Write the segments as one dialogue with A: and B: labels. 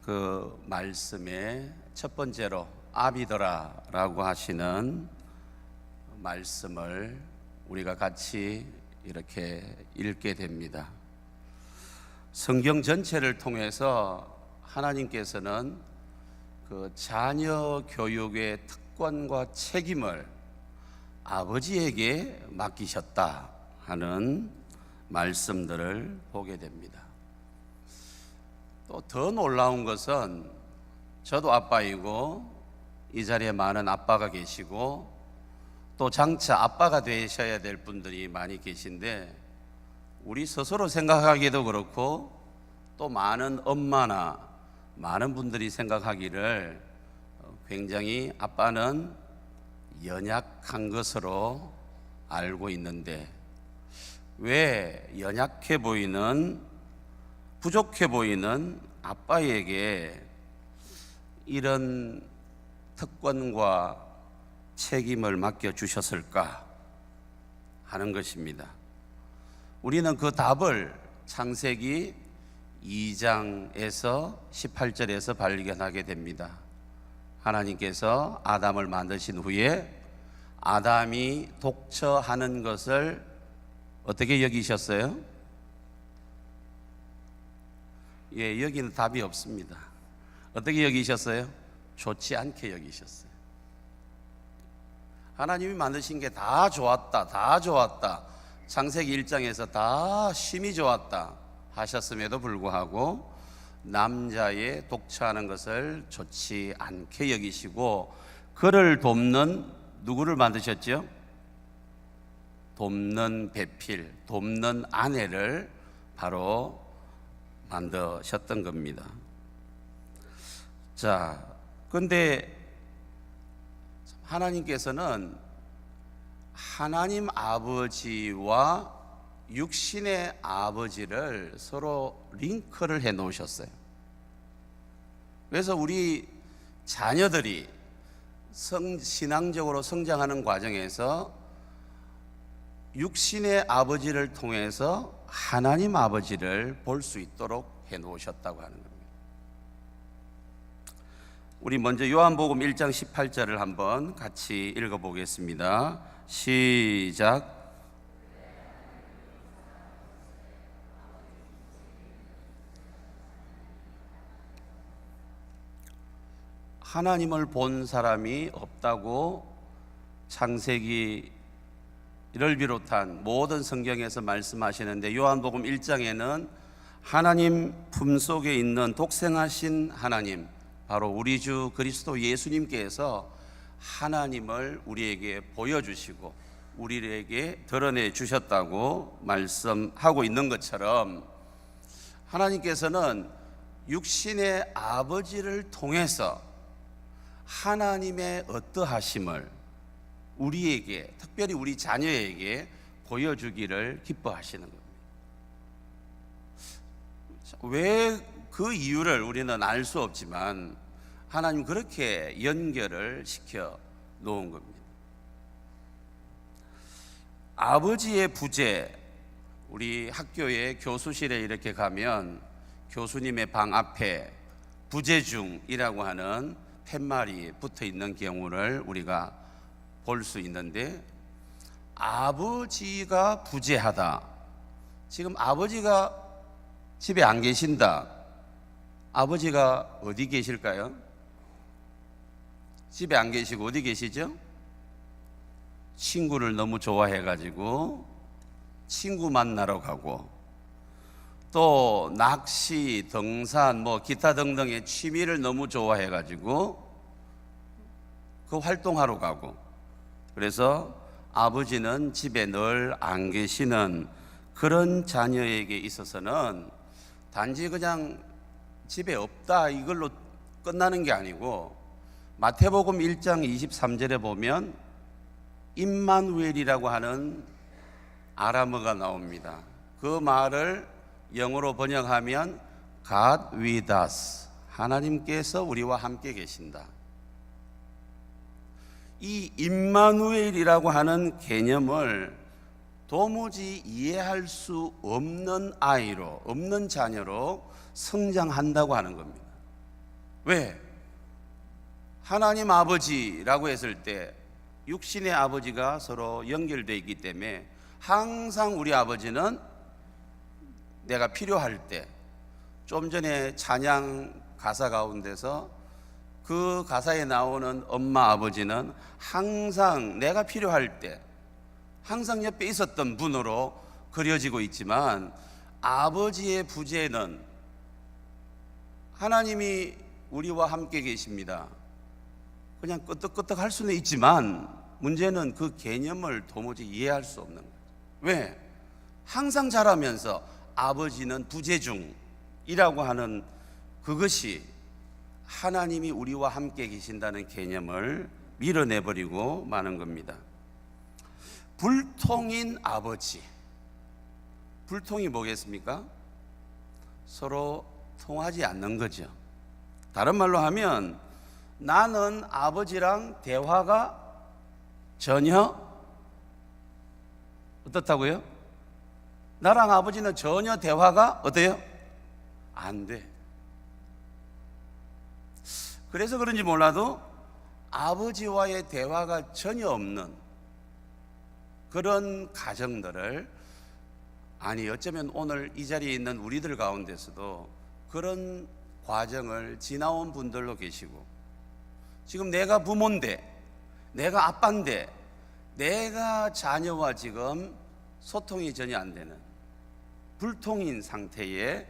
A: 그 말씀의 첫 번째로 아비더라라고 하시는 말씀을 우리가 같이 이렇게 읽게 됩니다. 성경 전체를 통해서 하나님께서는 그 자녀 교육의 특권과 책임을 아버지에게 맡기셨다 하는 말씀들을 보게 됩니다. 또 더 놀라운 것은 저도 아빠이고 이 자리에 많은 아빠가 계시고 또 장차 아빠가 되셔야 될 분들이 많이 계신데 우리 스스로 생각하기도 그렇고 또 많은 엄마나 많은 분들이 생각하기를 굉장히 아빠는 연약한 것으로 알고 있는데 왜 연약해 보이는 부족해 보이는 아빠에게 이런 특권과 책임을 맡겨주셨을까 하는 것입니다. 우리는 그 답을 창세기 2장에서 18절에서 발견하게 됩니다. 하나님께서 아담을 만드신 후에 아담이 독처하는 것을 어떻게 여기셨어요? 여기는 답이 없습니다. 어떻게 여기셨어요? 좋지 않게 여기셨어요. 하나님이 만드신 게 다 좋았다, 다 좋았다. 창세기 1장에서 다 심히 좋았다 하셨음에도 불구하고 남자의 독처하는 것을 좋지 않게 여기시고 그를 돕는 누구를 만드셨죠? 돕는 배필, 돕는 아내를 바로 만드셨던 겁니다. 자, 근데 하나님께서는 하나님 아버지와 육신의 아버지를 서로 링크를 해 놓으셨어요. 그래서 우리 자녀들이 신앙적으로 성장하는 과정에서 육신의 아버지를 통해서 하나님 아버지를 볼 수 있도록 해 놓으셨다고 하는 겁니다. 우리 먼저 요한복음 1장 18절을 한번 같이 읽어보겠습니다. 시작. 하나님을 본 사람이 없다고 창세기를 비롯한 모든 성경에서 말씀하시는데 요한복음 1장에는 하나님 품속에 있는 독생하신 하나님, 바로 우리 주 그리스도 예수님께서 하나님을 우리에게 보여주시고 우리에게 드러내 주셨다고 말씀하고 있는 것처럼 하나님께서는 육신의 아버지를 통해서 하나님의 어떠하심을 우리에게, 특별히 우리 자녀에게 보여주기를 기뻐하시는 겁니다. 왜 그 이유를 우리는 알 수 없지만 하나님 그렇게 연결을 시켜 놓은 겁니다. 아버지의 부재, 우리 학교의 교수실에 이렇게 가면 교수님의 방 앞에 부재중이라고 하는 팻말이 붙어 있는 경우를 우리가 볼 수 있는데 아버지가 부재하다. 지금 아버지가 집에 안 계신다. 아버지가 어디 계실까요? 집에 안 계시고 어디 계시죠? 친구를 너무 좋아해가지고 친구 만나러 가고 또 낚시, 등산, 기타 등등의 취미를 너무 좋아해가지고 그 활동하러 가고 그래서 아버지는 집에 늘 안 계시는 그런 자녀에게 있어서는 단지 그냥 집에 없다 이걸로 끝나는 게 아니고 마태복음 1장 23절에 보면 임마누엘이라고 하는 아람어가 나옵니다. 그 말을 영어로 번역하면 God with us, 하나님께서 우리와 함께 계신다. 이 임마누엘이라고 하는 개념을 도무지 이해할 수 없는 아이로, 없는 자녀로 성장한다고 하는 겁니다. 왜? 하나님 아버지라고 했을 때 육신의 아버지가 서로 연결되어 있기 때문에 항상 우리 아버지는 내가 필요할 때, 좀 전에 찬양 가사 가운데서 그 가사에 나오는 엄마 아버지는 항상 내가 필요할 때 항상 옆에 있었던 분으로 그려지고 있지만, 아버지의 부재는 하나님이 우리와 함께 계십니다, 그냥 끄떡끄떡 할 수는 있지만 문제는 그 개념을 도무지 이해할 수 없는 거죠. 왜? 항상 자라면서 아버지는 부재 중이라고 하는 그것이 하나님이 우리와 함께 계신다는 개념을 밀어내버리고 마는 겁니다. 불통인 아버지, 불통이 뭐겠습니까? 서로 통하지 않는 거죠. 다른 말로 하면 나는 아버지랑 대화가 전혀 어떻다고요? 나랑 아버지는 전혀 대화가 어때요? 안 돼. 그래서 그런지 몰라도 아버지와의 대화가 전혀 없는 그런 가정들을, 아니 어쩌면 오늘 이 자리에 있는 우리들 가운데서도 그런 과정을 지나온 분들도 계시고, 지금 내가 부모인데, 내가 아빠인데, 내가 자녀와 지금 소통이 전혀 안 되는 불통인 상태의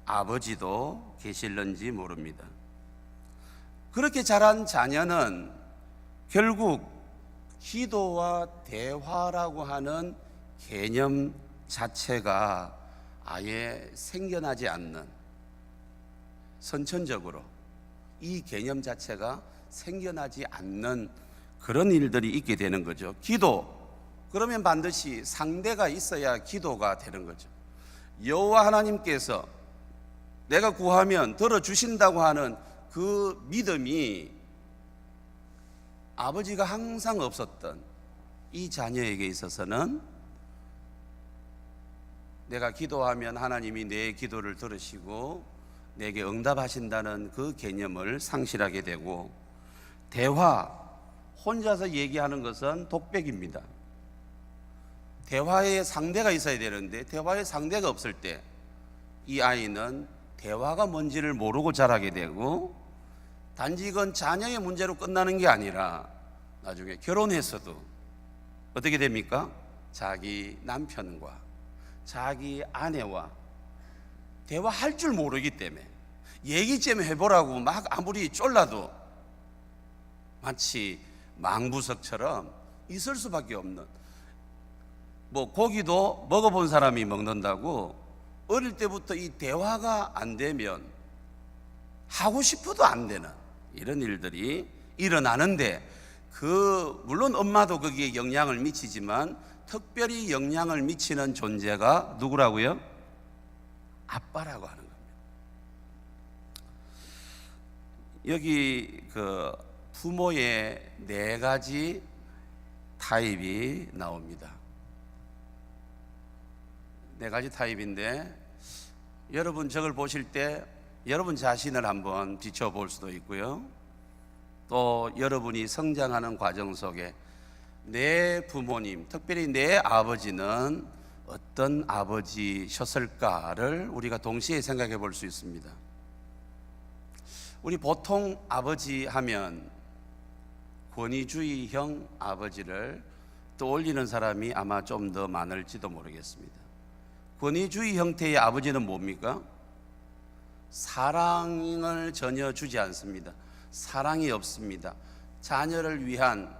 A: 아버지도 계실는지 모릅니다. 그렇게 자란 자녀는 결국 기도와 대화라고 하는 개념 자체가 아예 생겨나지 않는, 선천적으로 이 개념 자체가 생겨나지 않는 그런 일들이 있게 되는 거죠. 기도, 그러면 반드시 상대가 있어야 기도가 되는 거죠. 여호와 하나님께서 내가 구하면 들어주신다고 하는 그 믿음이 아버지가 항상 없었던 이 자녀에게 있어서는 내가 기도하면 하나님이 내 기도를 들으시고 내게 응답하신다는 그 개념을 상실하게 되고, 대화, 혼자서 얘기하는 것은 독백입니다. 대화의 상대가 있어야 되는데 대화의 상대가 없을 때 이 아이는 대화가 뭔지를 모르고 자라게 되고, 단지 이건 자녀의 문제로 끝나는 게 아니라 나중에 결혼해서도 어떻게 됩니까? 자기 남편과 자기 아내와 대화할 줄 모르기 때문에 얘기 좀 해보라고 막 아무리 쫄라도 마치 망부석처럼 있을 수밖에 없는, 뭐 고기도 먹어본 사람이 먹는다고 어릴 때부터 이 대화가 안 되면 하고 싶어도 안 되는 이런 일들이 일어나는데, 물론 엄마도 거기에 영향을 미치지만 특별히 영향을 미치는 존재가 누구라고요? 아빠라고 하는 겁니다. 여기 부모의 4가지 타입이 나옵니다. 4가지 타입인데, 여러분 저걸 보실 때 여러분 자신을 한번 비춰볼 수도 있고요, 또 여러분이 성장하는 과정 속에 내 부모님, 특별히 내 아버지는 어떤 아버지셨을까를 우리가 동시에 생각해 볼 수 있습니다. 우리 보통 아버지 하면 권위주의형 아버지를 떠올리는 사람이 아마 좀 더 많을지도 모르겠습니다. 권위주의 형태의 아버지는 뭡니까? 사랑을 전혀 주지 않습니다. 사랑이 없습니다. 자녀를 위한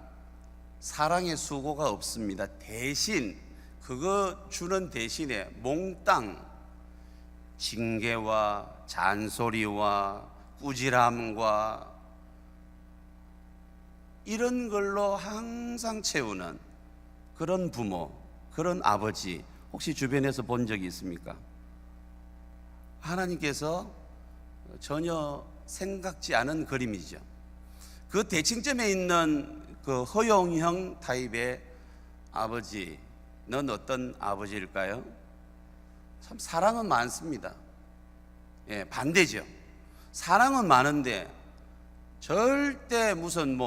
A: 사랑의 수고가 없습니다. 대신 그거 주는 대신에 몽땅 징계와 잔소리와 꾸지람과 이런 걸로 항상 채우는 그런 부모, 그런 아버지 혹시 주변에서 본 적이 있습니까? 하나님께서 전혀 생각지 않은 그림이죠. 그 대칭점에 있는 그 허용형 타입의 아버지는 어떤 아버지일까요? 참 사랑은 많습니다. 예, 반대죠. 사랑은 많은데 절대 무슨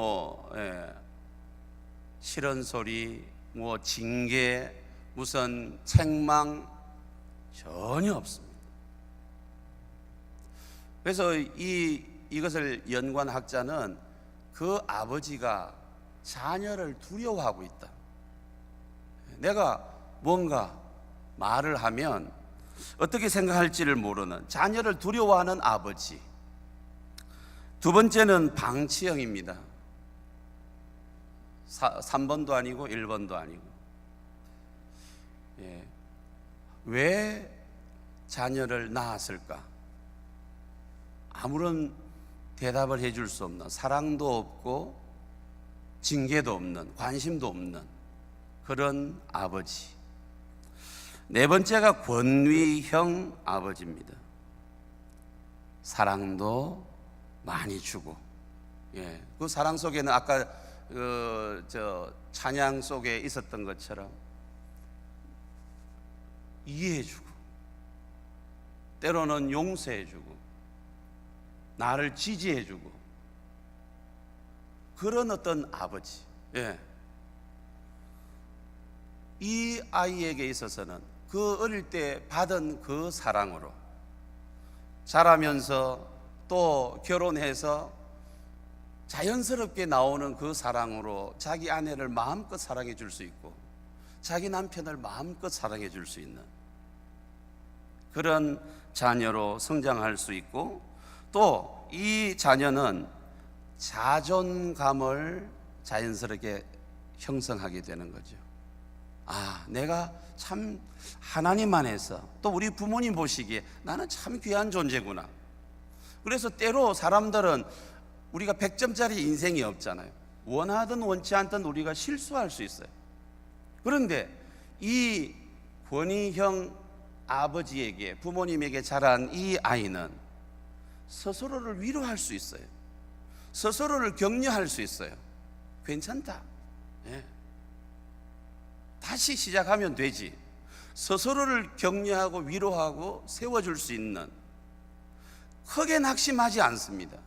A: 싫은 소리, 징계, 무슨 책망 전혀 없습니다. 그래서 이것을 연구한 학자는 그 아버지가 자녀를 두려워하고 있다. 내가 뭔가 말을 하면 어떻게 생각할지를 모르는 자녀를 두려워하는 아버지. 두 번째는 방치형입니다. 3번도 아니고 1번도 아니고. 왜 자녀를 낳았을까? 아무런 대답을 해줄 수 없는, 사랑도 없고 징계도 없는, 관심도 없는 그런 아버지. 네 번째가 권위형 아버지입니다. 사랑도 많이 주고, 그 사랑 속에는 아까 찬양 속에 있었던 것처럼 이해해주고, 때로는 용서해주고, 나를 지지해주고, 그런 어떤 아버지. 이 아이에게 있어서는 그 어릴 때 받은 그 사랑으로 자라면서 또 결혼해서 자연스럽게 나오는 그 사랑으로 자기 아내를 마음껏 사랑해 줄 수 있고, 자기 남편을 마음껏 사랑해 줄 수 있는 그런 자녀로 성장할 수 있고, 또 이 자녀는 자존감을 자연스럽게 형성하게 되는 거죠. 내가 참 하나님 안에서, 또 우리 부모님 보시기에 나는 참 귀한 존재구나. 그래서 때로 사람들은 우리가 100점짜리 인생이 없잖아요. 원하든 원치 않든 우리가 실수할 수 있어요. 그런데 이 권위형 아버지에게, 부모님에게 자란 이 아이는 스스로를 위로할 수 있어요. 스스로를 격려할 수 있어요. 괜찮다. 다시 시작하면 되지. 스스로를 격려하고 위로하고 세워줄 수 있는, 크게 낙심하지 않습니다.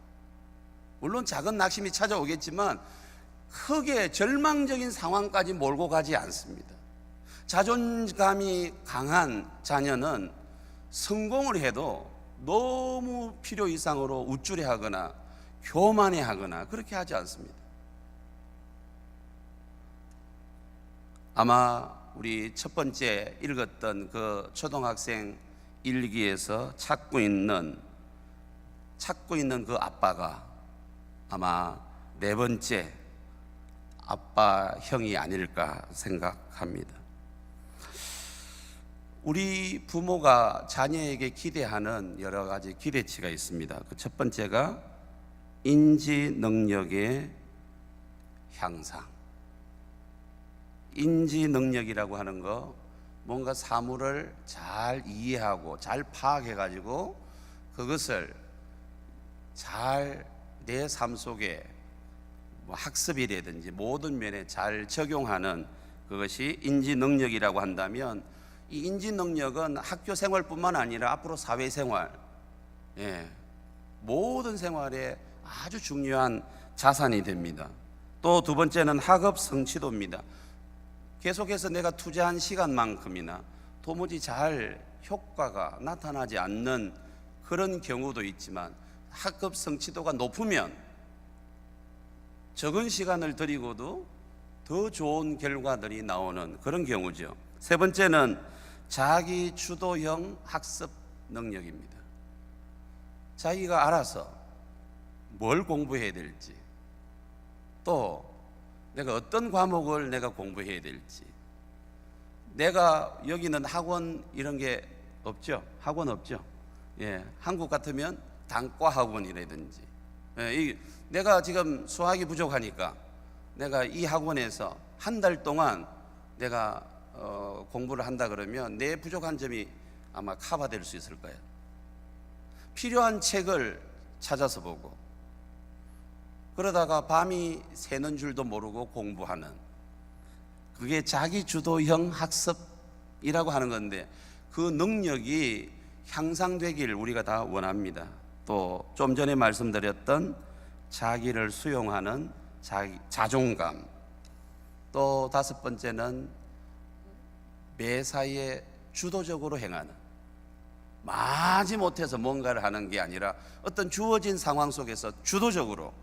A: 물론 작은 낙심이 찾아오겠지만 크게 절망적인 상황까지 몰고 가지 않습니다. 자존감이 강한 자녀는 성공을 해도 너무 필요 이상으로 우쭐해하거나 교만해하거나 그렇게 하지 않습니다. 아마 우리 첫 번째 읽었던 그 초등학생 일기에서 찾고 있는 그 아빠가 아마 네 번째 아빠형이 아닐까 생각합니다. 우리 부모가 자녀에게 기대하는 여러 가지 기대치가 있습니다. 그 첫 번째가 인지 능력의 향상. 인지 능력이라고 하는 거, 뭔가 사물을 잘 이해하고 잘 파악해 가지고 그것을 잘 내 삶 속에 학습이라든지 모든 면에 잘 적용하는 그것이 인지 능력이라고 한다면, 이 인지 능력은 학교 생활뿐만 아니라 앞으로 사회생활, 모든 생활에 아주 중요한 자산이 됩니다. 또 두 번째는 학업 성취도입니다. 계속해서 내가 투자한 시간만큼이나 도무지 잘 효과가 나타나지 않는 그런 경우도 있지만, 학업 성취도가 높으면 적은 시간을 들이고도 더 좋은 결과들이 나오는 그런 경우죠. 세 번째는 자기 주도형 학습 능력입니다. 자기가 알아서 뭘 공부해야 될지, 또 내가 어떤 과목을 내가 공부해야 될지. 내가 여기는 학원 이런 게 없죠. 학원 없죠. 한국 같으면 단과 학원이라든지, 내가 지금 수학이 부족하니까 내가 이 학원에서 한 달 동안 내가 공부를 한다 그러면 내 부족한 점이 아마 커버될 수 있을 거예요. 필요한 책을 찾아서 보고, 그러다가 밤이 새는 줄도 모르고 공부하는, 그게 자기 주도형 학습이라고 하는 건데, 그 능력이 향상되길 우리가 다 원합니다. 또 좀 전에 말씀드렸던 자기를 수용하는 자존감. 또 다섯 번째는 매사에 주도적으로 행하는, 마지못해서 뭔가를 하는 게 아니라 어떤 주어진 상황 속에서 주도적으로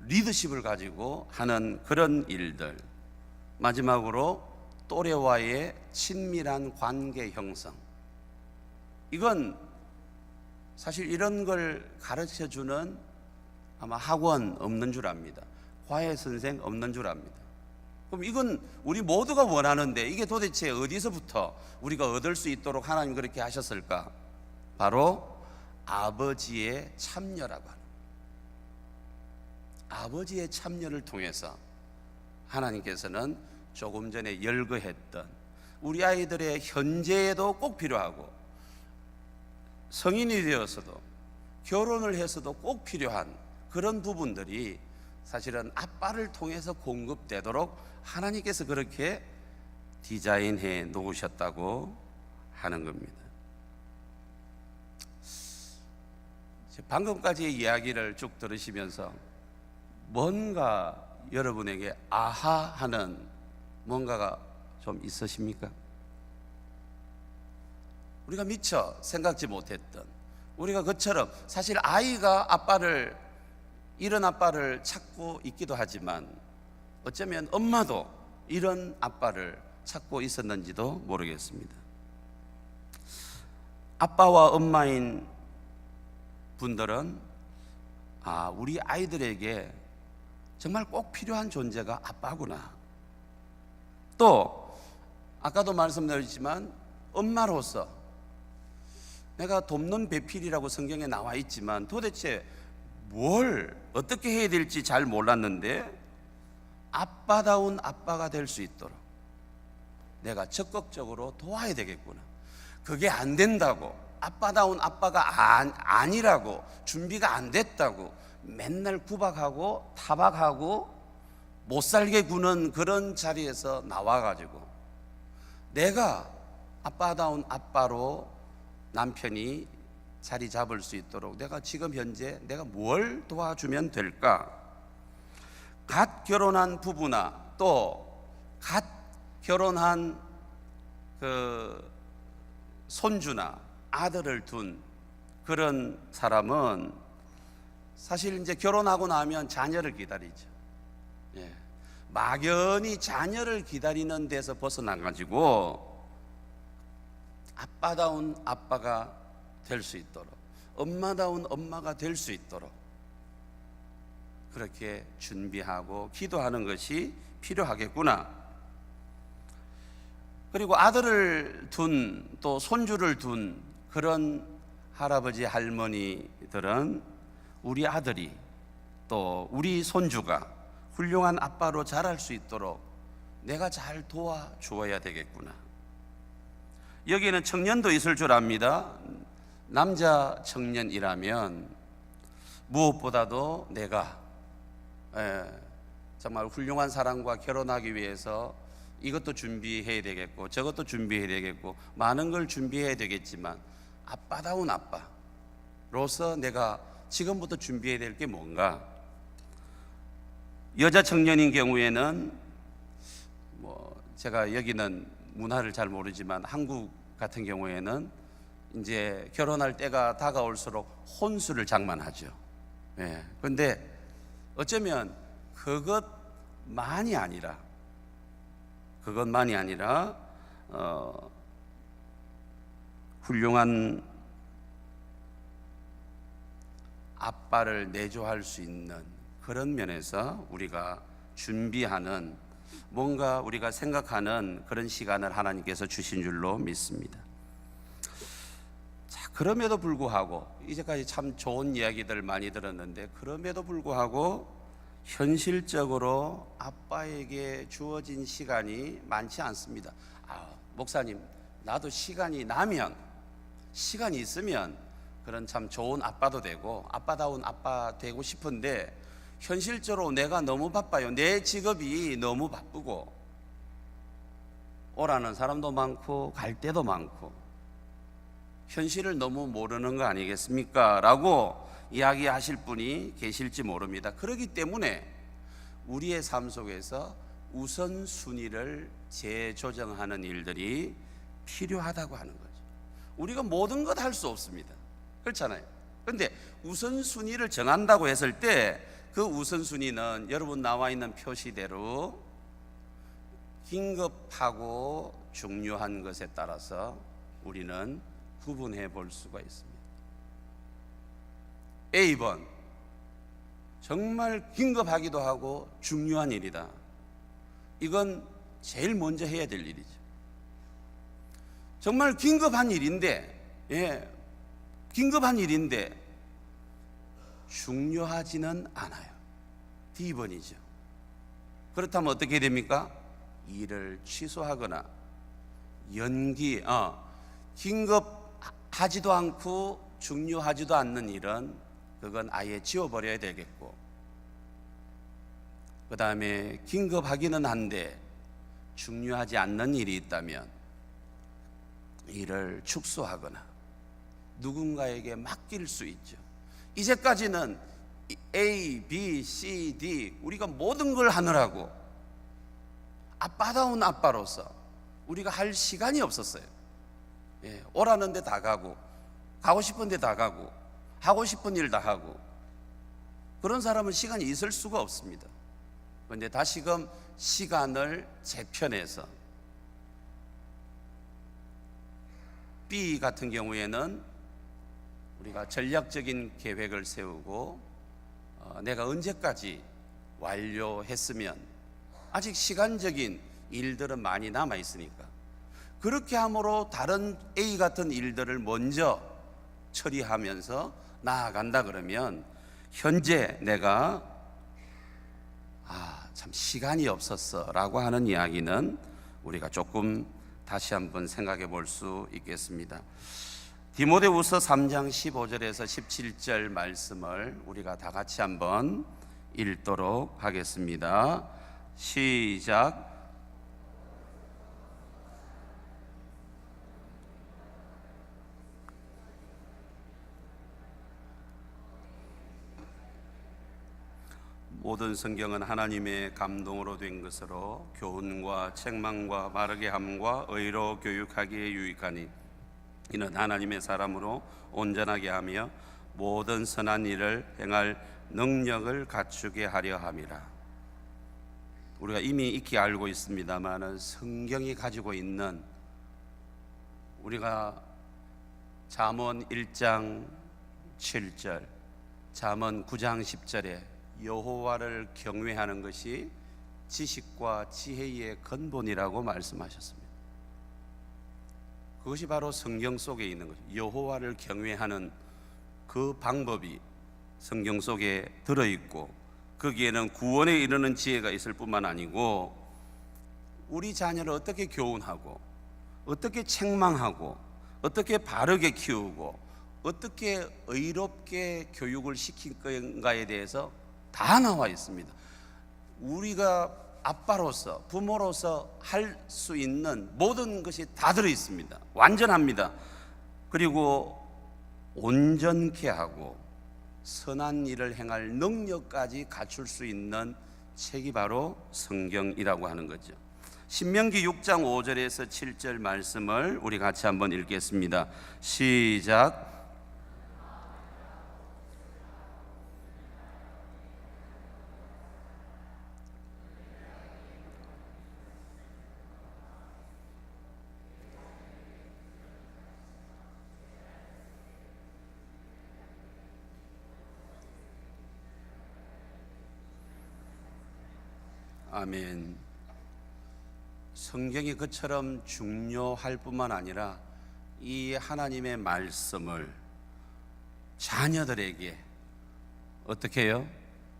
A: 리더십을 가지고 하는 그런 일들. 마지막으로 또래와의 친밀한 관계 형성. 이건 사실 이런 걸 가르쳐 주는 아마 학원 없는 줄 압니다. 과외 선생 없는 줄 압니다. 그럼 이건 우리 모두가 원하는데 이게 도대체 어디서부터 우리가 얻을 수 있도록 하나님 그렇게 하셨을까? 바로 아버지의 참여라고 하는, 아버지의 참여를 통해서 하나님께서는 조금 전에 열거했던 우리 아이들의 현재에도 꼭 필요하고 성인이 되어서도 결혼을 해서도 꼭 필요한 그런 부분들이 사실은 아빠를 통해서 공급되도록 하나님께서 그렇게 디자인해 놓으셨다고 하는 겁니다. 방금까지의 이야기를 쭉 들으시면서 뭔가 여러분에게 아하 하는 뭔가가 좀 있으십니까? 우리가 미처 생각지 못했던, 우리가 그처럼 사실 아이가 이런 아빠를 찾고 있기도 하지만 어쩌면 엄마도 이런 아빠를 찾고 있었는지도 모르겠습니다. 아빠와 엄마인 분들은 우리 아이들에게 정말 꼭 필요한 존재가 아빠구나. 또 아까도 말씀드렸지만 엄마로서 내가 돕는 배필이라고 성경에 나와 있지만 도대체 뭘 어떻게 해야 될지 잘 몰랐는데 아빠다운 아빠가 될 수 있도록 내가 적극적으로 도와야 되겠구나. 그게 안 된다고, 아빠다운 아빠가 아니라고, 준비가 안 됐다고 맨날 구박하고 타박하고 못살게 구는 그런 자리에서 나와가지고 내가 아빠다운 아빠로 남편이 자리 잡을 수 있도록 내가 지금 현재 내가 뭘 도와주면 될까? 갓 결혼한 부부나 또 갓 결혼한 그 손주나 아들을 둔 그런 사람은 사실 이제 결혼하고 나면 자녀를 기다리죠. 막연히 자녀를 기다리는 데서 벗어나가지고 아빠다운 아빠가 될 수 있도록, 엄마다운 엄마가 될 수 있도록 그렇게 준비하고 기도하는 것이 필요하겠구나. 그리고 아들을 둔 또 손주를 둔 그런 할아버지 할머니들은 우리 아들이 또 우리 손주가 훌륭한 아빠로 자랄 수 있도록 내가 잘 도와주어야 되겠구나. 여기에는 청년도 있을 줄 압니다. 남자 청년이라면 무엇보다도 내가 정말 훌륭한 사람과 결혼하기 위해서 이것도 준비해야 되겠고 저것도 준비해야 되겠고 많은 걸 준비해야 되겠지만 아빠다운 아빠로서 내가 지금부터 준비해야 될 게 뭔가. 여자 청년인 경우에는 제가 여기는 문화를 잘 모르지만 한국 같은 경우에는 이제 결혼할 때가 다가올수록 혼수를 장만하죠. 그런데 어쩌면 그것만이 아니라 훌륭한 아빠를 내조할 수 있는 그런 면에서 우리가 준비하는 뭔가 우리가 생각하는 그런 시간을 하나님께서 주신 줄로 믿습니다. 자, 그럼에도 불구하고 이제까지 참 좋은 이야기들 많이 들었는데 그럼에도 불구하고 현실적으로 아빠에게 주어진 시간이 많지 않습니다. 목사님, 나도 시간이 있으면 그런 참 좋은 아빠도 되고 아빠다운 아빠 되고 싶은데 현실적으로 내가 너무 바빠요. 내 직업이 너무 바쁘고 오라는 사람도 많고 갈 때도 많고 현실을 너무 모르는 거 아니겠습니까? 라고 이야기하실 분이 계실지 모릅니다. 그렇기 때문에 우리의 삶 속에서 우선순위를 재조정하는 일들이 필요하다고 하는 거죠. 우리가 모든 것 할 수 없습니다. 그렇잖아요. 그런데 우선순위를 정한다고 했을 때 그 우선순위는 여러분 나와 있는 표시대로 긴급하고 중요한 것에 따라서 우리는 구분해 볼 수가 있습니다. A번, 정말 긴급하기도 하고 중요한 일이다. 이건 제일 먼저 해야 될 일이죠. 정말 긴급한 일인데, 긴급한 일인데 중요하지는 않아요. D번이죠. 그렇다면 어떻게 됩니까? 일을 취소하거나 긴급하지도 않고 중요하지도 않는 일은 그건 아예 지워버려야 되겠고, 그 다음에 긴급하기는 한데 중요하지 않는 일이 있다면 일을 축소하거나 누군가에게 맡길 수 있죠. 이제까지는 A, B, C, D 우리가 모든 걸 하느라고 아빠다운 아빠로서 우리가 할 시간이 없었어요. 오라는 데 다 가고, 가고 싶은 데 다 가고, 하고 싶은 일 다 하고, 그런 사람은 시간이 있을 수가 없습니다. 그런데 다시금 시간을 재편해서 B 같은 경우에는 우리가 전략적인 계획을 세우고 내가 언제까지 완료했으면, 아직 시간적인 일들은 많이 남아 있으니까 그렇게 함으로 다른 A 같은 일들을 먼저 처리하면서 나아간다 그러면 현재 내가 참 시간이 없었어 라고 하는 이야기는 우리가 조금 다시 한번 생각해 볼 수 있겠습니다. 디모데후서 3장 15절에서 17절 말씀을 우리가 다 같이 한번 읽도록 하겠습니다. 시작. 모든 성경은 하나님의 감동으로 된 것으로 교훈과 책망과 바르게 함과 의로 교육하기에 유익하니 이는 하나님의 사람으로 온전하게 하며 모든 선한 일을 행할 능력을 갖추게 하려 함이라. 우리가 이미 익히 알고 있습니다만 성경이 가지고 있는, 우리가 잠언 1장 7절, 잠언 9장 10절에 여호와를 경외하는 것이 지식과 지혜의 근본이라고 말씀하셨습니다. 그것이 바로 성경 속에 있는 거죠. 여호와를 경외하는 그 방법이 성경 속에 들어있고, 거기에는 구원에 이르는 지혜가 있을 뿐만 아니고 우리 자녀를 어떻게 교훈하고, 어떻게 책망하고, 어떻게 바르게 키우고, 어떻게 의롭게 교육을 시킬 건가에 대해서 다 나와 있습니다. 우리가 아빠로서, 부모로서 할 수 있는 모든 것이 다 들어 있습니다. 완전합니다. 그리고 온전케 하고 선한 일을 행할 능력까지 갖출 수 있는 책이 바로 성경이라고 하는 거죠. 신명기 6장 5절에서 7절 말씀을 우리 같이 한번 읽겠습니다. 시작. 아멘. 성경이 그처럼 중요할 뿐만 아니라 이 하나님의 말씀을 자녀들에게 어떻게 해요?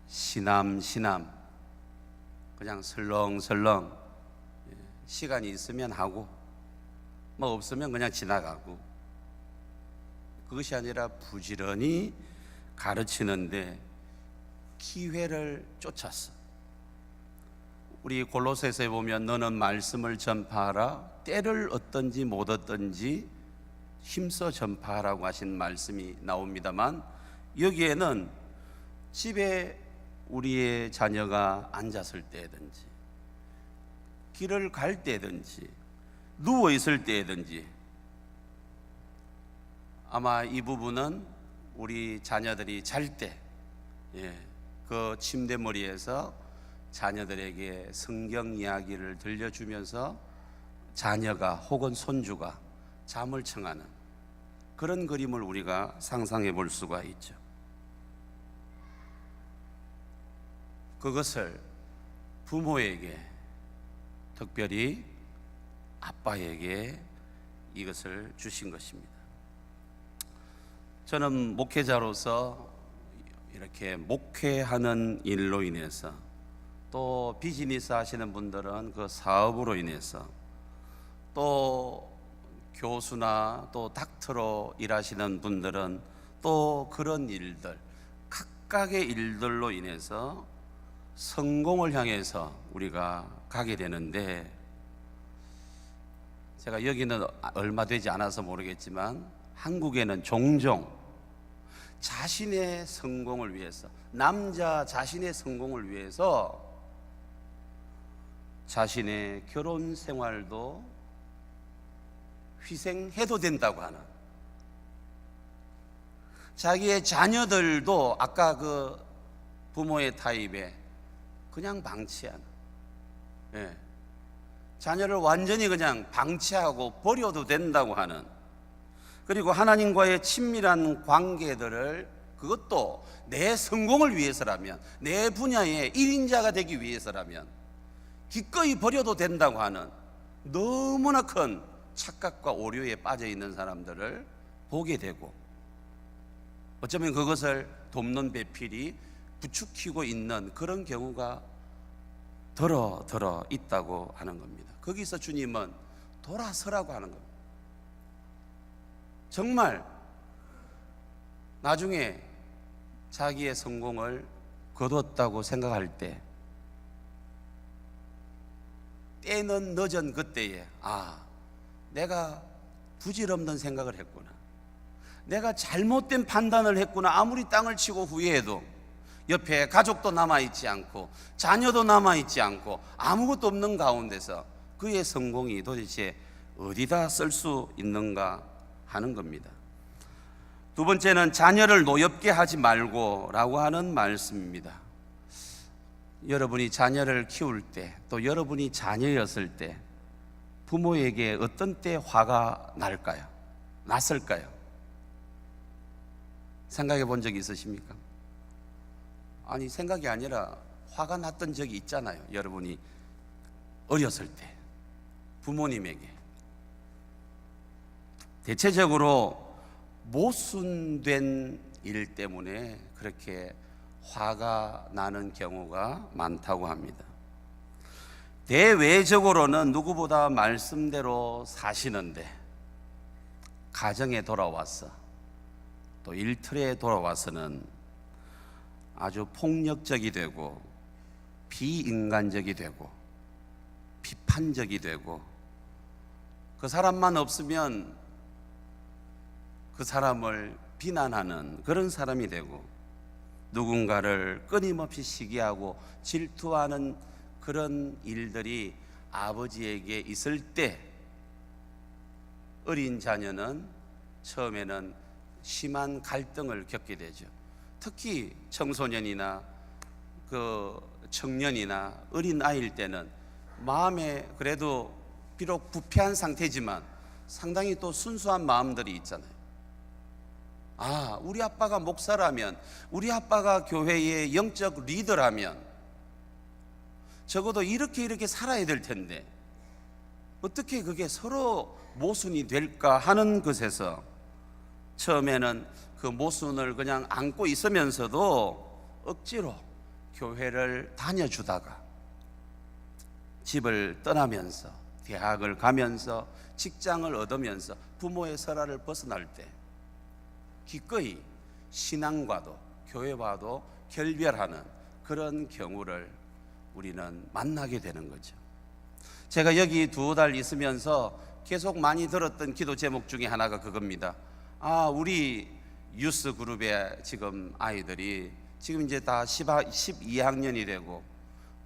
A: 시남 그냥 설렁설렁 시간이 있으면 하고 뭐 없으면 그냥 지나가고, 그것이 아니라 부지런히 가르치는데 기회를 쫓았어. 우리 골로새서에 보면 너는 말씀을 전파하라, 때를 얻든지 못 얻든지 힘써 전파하라고 하신 말씀이 나옵니다만, 여기에는 집에 우리의 자녀가 앉았을 때든지, 길을 갈 때든지, 누워 있을 때든지, 아마 이 부분은 우리 자녀들이 잘 때, 그 침대머리에서 자녀들에게 성경 이야기를 들려주면서 자녀가 혹은 손주가 잠을 청하는 그런 그림을 우리가 상상해 볼 수가 있죠. 그것을 부모에게, 특별히 아빠에게 이것을 주신 것입니다. 저는 목회자로서 이렇게 목회하는 일로 인해서, 또 비즈니스 하시는 분들은 그 사업으로 인해서, 또 교수나 또 닥터로 일하시는 분들은 또 그런 일들, 각각의 일들로 인해서 성공을 향해서 우리가 가게 되는데, 제가 여기는 얼마 되지 않아서 모르겠지만 한국에는 종종 자신의 성공을 위해서, 남자 자신의 성공을 위해서 자신의 결혼 생활도 희생해도 된다고 하는, 자기의 자녀들도 아까 그 부모의 타입에 그냥 방치하는, 자녀를 완전히 그냥 방치하고 버려도 된다고 하는, 그리고 하나님과의 친밀한 관계들을, 그것도 내 성공을 위해서라면, 내 분야의 1인자가 되기 위해서라면 기꺼이 버려도 된다고 하는 너무나 큰 착각과 오류에 빠져 있는 사람들을 보게 되고, 어쩌면 그것을 돕는 배필이 부추기고 있는 그런 경우가 더러 있다고 하는 겁니다. 거기서 주님은 돌아서라고 하는 겁니다. 정말 나중에 자기의 성공을 거뒀다고 생각할 때, 때는 늦은 그때에, 내가 부질없는 생각을 했구나, 내가 잘못된 판단을 했구나. 아무리 땅을 치고 후회해도 옆에 가족도 남아있지 않고 자녀도 남아있지 않고 아무것도 없는 가운데서 그의 성공이 도대체 어디다 쓸 수 있는가 하는 겁니다. 두 번째는 자녀를 노엽게 하지 말고 라고 하는 말씀입니다. 여러분이 자녀를 키울 때, 또 여러분이 자녀였을 때 부모에게 어떤 때 화가 났을까요? 생각해 본 적이 있으십니까? 아니, 생각이 아니라 화가 났던 적이 있잖아요. 여러분이 어렸을 때 부모님에게. 대체적으로 모순된 일 때문에 그렇게 화가 나는 경우가 많다고 합니다. 대외적으로는 누구보다 말씀대로 사시는데, 가정에 돌아와서, 또 일터에 돌아와서는 아주 폭력적이 되고 비인간적이 되고 비판적이 되고, 그 사람만 없으면 그 사람을 비난하는 그런 사람이 되고, 누군가를 끊임없이 시기하고 질투하는 그런 일들이 아버지에게 있을 때, 어린 자녀는 처음에는 심한 갈등을 겪게 되죠. 특히 청소년이나 그 청년이나 어린 아이일 때는 마음에 그래도 비록 부패한 상태지만 상당히 또 순수한 마음들이 있잖아요. 우리 아빠가 목사라면, 우리 아빠가 교회의 영적 리더라면 적어도 이렇게 살아야 될 텐데 어떻게 그게 서로 모순이 될까 하는 것에서 처음에는 그 모순을 그냥 안고 있으면서도 억지로 교회를 다녀주다가 집을 떠나면서, 대학을 가면서, 직장을 얻으면서 부모의 설화를 벗어날 때 기꺼이 신앙과도 교회와도 결별하는 그런 경우를 우리는 만나게 되는 거죠. 제가 여기 2달 있으면서 계속 많이 들었던 기도 제목 중에 하나가 그겁니다. 우리 유스 그룹의 지금 아이들이 지금 이제 다 12학년이 되고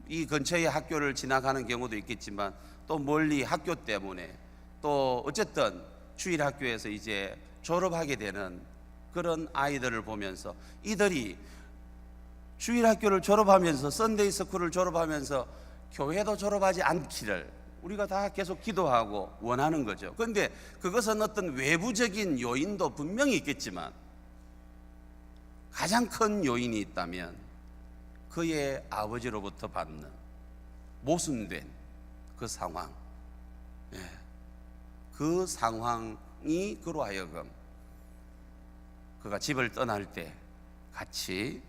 A: 이 근처의 학교를 지나가는 경우도 있겠지만 또 멀리 학교 때문에 또 어쨌든 주일 학교에서 이제 졸업하게 되는 그런 아이들을 보면서 이들이 주일 학교를 졸업하면서 썬데이 스쿨을 졸업하면서 교회도 졸업하지 않기를 우리가 다 계속 기도하고 원하는 거죠. 그런데 그것은 어떤 외부적인 요인도 분명히 있겠지만 가장 큰 요인이 있다면 그의 아버지로부터 받는 모순된 그 상황, 그 상황이 그로 하여금 그가 집을 떠날 때 같이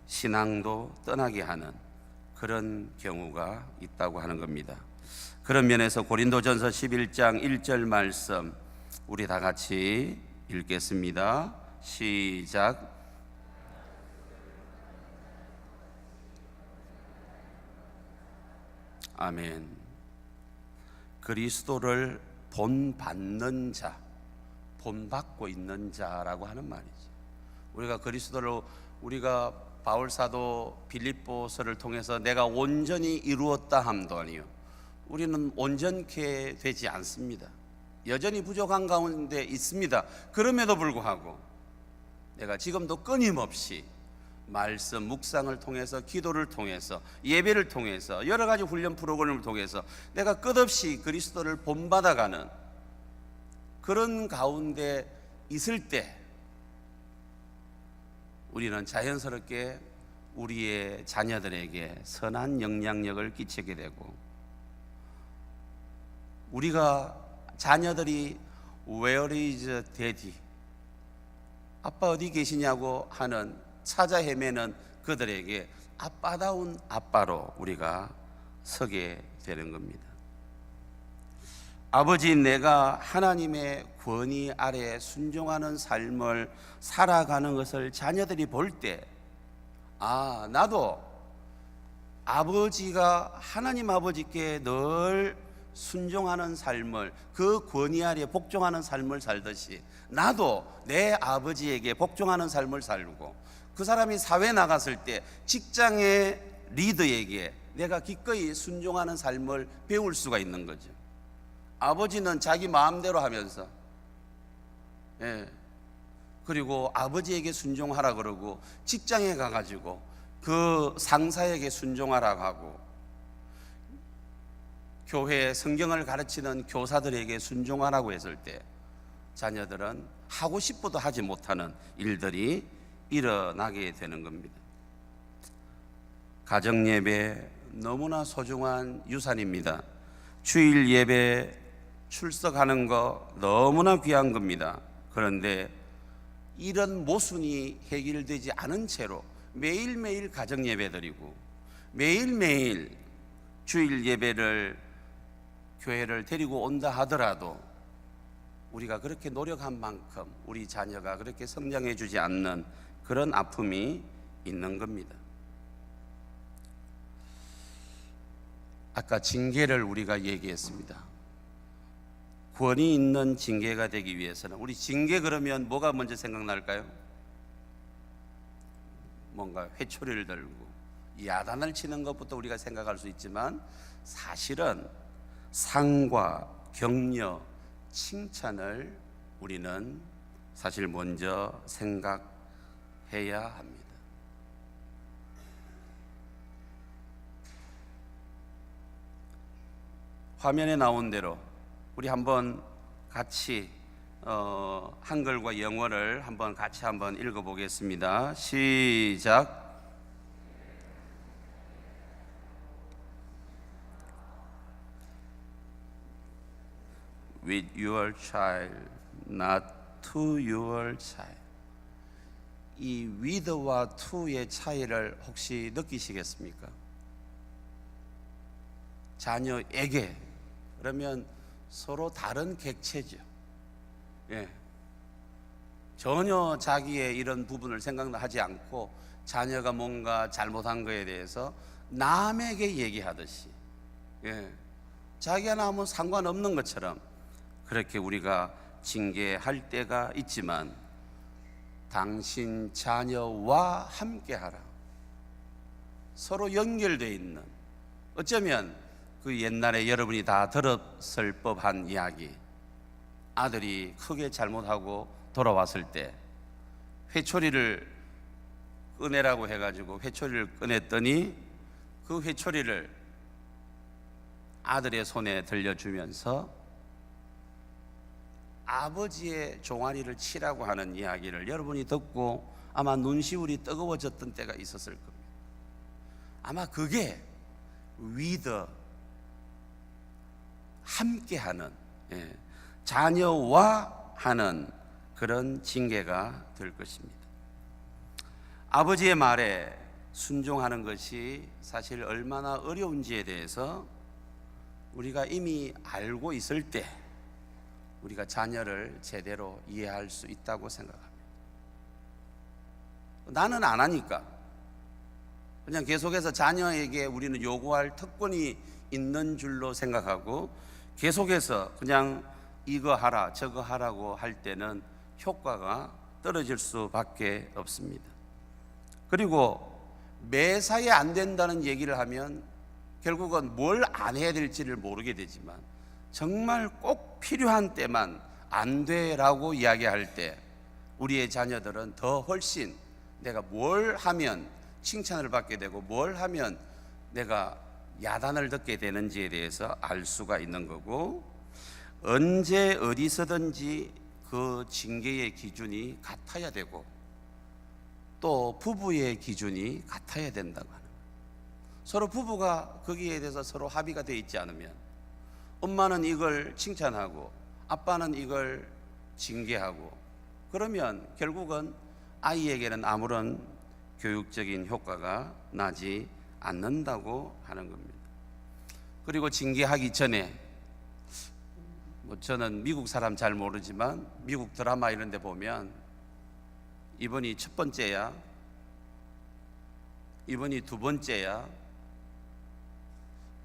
A: 신앙도 떠나게 하는 그런 경우가 있다고 하는 겁니다. 그런 면에서 고린도전서 11장 1절 말씀 우리 다 같이 읽겠습니다. 시작. 아멘. 그리스도를 본받는 자, 본받고 있는 자라고 하는 말이죠. 우리가 그리스도를 우리가 바울 사도 빌립보서를 통해서 내가 온전히 이루었다 함도 아니요, 우리는 온전케 되지 않습니다. 여전히 부족한 가운데 있습니다. 그럼에도 불구하고 내가 지금도 끊임없이 말씀 묵상을 통해서, 기도를 통해서, 예배를 통해서, 여러 가지 훈련 프로그램을 통해서 내가 끝없이 그리스도를 본받아가는 그런 가운데 있을 때 우리는 자연스럽게 우리의 자녀들에게 선한 영향력을 끼치게 되고, 우리가 자녀들이 Where is daddy? 아빠 어디 계시냐고 하는 찾아 헤매는 그들에게 아빠다운 아빠로 우리가 서게 되는 겁니다. 아버지, 내가 하나님의 권위 아래 순종하는 삶을 살아가는 것을 자녀들이 볼 때, 아, 나도 아버지가 하나님 아버지께 늘 순종하는 삶을, 그 권위 아래 복종하는 삶을 살듯이 나도 내 아버지에게 복종하는 삶을 살고, 그 사람이 사회 나갔을 때 직장의 리더에게 내가 기꺼이 순종하는 삶을 배울 수가 있는 거죠. 아버지는 자기 마음대로 하면서, 그리고 아버지에게 순종하라 그러고, 직장에 가가지고 그 상사에게 순종하라고 하고, 교회에 성경을 가르치는 교사들에게 순종하라고 했을 때 자녀들은 하고 싶어도 하지 못하는 일들이 일어나게 되는 겁니다. 가정 예배 너무나 소중한 유산입니다. 주일 예배 출석하는 거 너무나 귀한 겁니다. 그런데 이런 모순이 해결되지 않은 채로 매일매일 가정 예배 드리고 매일매일 주일 예배를 교회를 데리고 온다 하더라도 우리가 그렇게 노력한 만큼 우리 자녀가 그렇게 성장해 주지 않는 그런 아픔이 있는 겁니다. 아까 징계를 우리가 얘기했습니다. 권위 있는 징계가 되기 위해서는, 우리 징계 그러면 뭐가 먼저 생각날까요? 뭔가 회초리를 들고 야단을 치는 것부터 우리가 생각할 수 있지만, 사실은 상과 격려, 칭찬을 우리는 사실 먼저 생각해야 합니다. 화면에 나온 대로 우리 한번 같이 한글과 영어를 한번 같이 한번 읽어보겠습니다. 시작. With your child, not to your child. 이 with와 to의 차이를 혹시 느끼시겠습니까? 자녀에게, 그러면 서로 다른 객체죠. 전혀 자기의 이런 부분을 생각하지 않고 자녀가 뭔가 잘못한 거에 대해서 남에게 얘기하듯이, 자기가 나면 상관없는 것처럼 그렇게 우리가 징계할 때가 있지만, 당신 자녀와 함께하라. 서로 연결되어 있는, 어쩌면 그 옛날에 여러분이 다 들었을 법한 이야기. 아들이 크게 잘못하고 돌아왔을 때 회초리를 꺼내라고 해가지고 회초리를 꺼냈더니 그 회초리를 아들의 손에 들려주면서 아버지의 종아리를 치라고 하는 이야기를 여러분이 듣고 아마 눈시울이 뜨거워졌던 때가 있었을 겁니다. 아마 그게 위더, 함께하는, 자녀와 하는 그런 징계가 될 것입니다. 아버지의 말에 순종하는 것이 사실 얼마나 어려운지에 대해서 우리가 이미 알고 있을 때 우리가 자녀를 제대로 이해할 수 있다고 생각합니다. 나는 안 하니까 그냥 계속해서 자녀에게 우리는 요구할 특권이 있는 줄로 생각하고 계속해서 그냥 이거 하라 저거 하라고 할 때는 효과가 떨어질 수밖에 없습니다. 그리고 매사에 안 된다는 얘기를 하면 결국은 뭘 안 해야 될지를 모르게 되지만 정말 꼭 필요한 때만 안 돼라고 이야기할 때 우리의 자녀들은 더 훨씬 내가 뭘 하면 칭찬을 받게 되고 뭘 하면 내가 야단을 듣게 되는지에 대해서 알 수가 있는 거고, 언제 어디서든지 그 징계의 기준이 같아야 되고 또 부부의 기준이 같아야 된다고 하는 거예요. 서로 부부가 거기에 대해서 서로 합의가 되어 있지 않으면 엄마는 이걸 칭찬하고 아빠는 이걸 징계하고 그러면 결국은 아이에게는 아무런 교육적인 효과가 나지 않는다고 하는 겁니다. 그리고 징계하기 전에 저는 미국 사람 잘 모르지만 미국 드라마 이런 데 보면 이번이 첫 번째야, 이번이 두 번째야,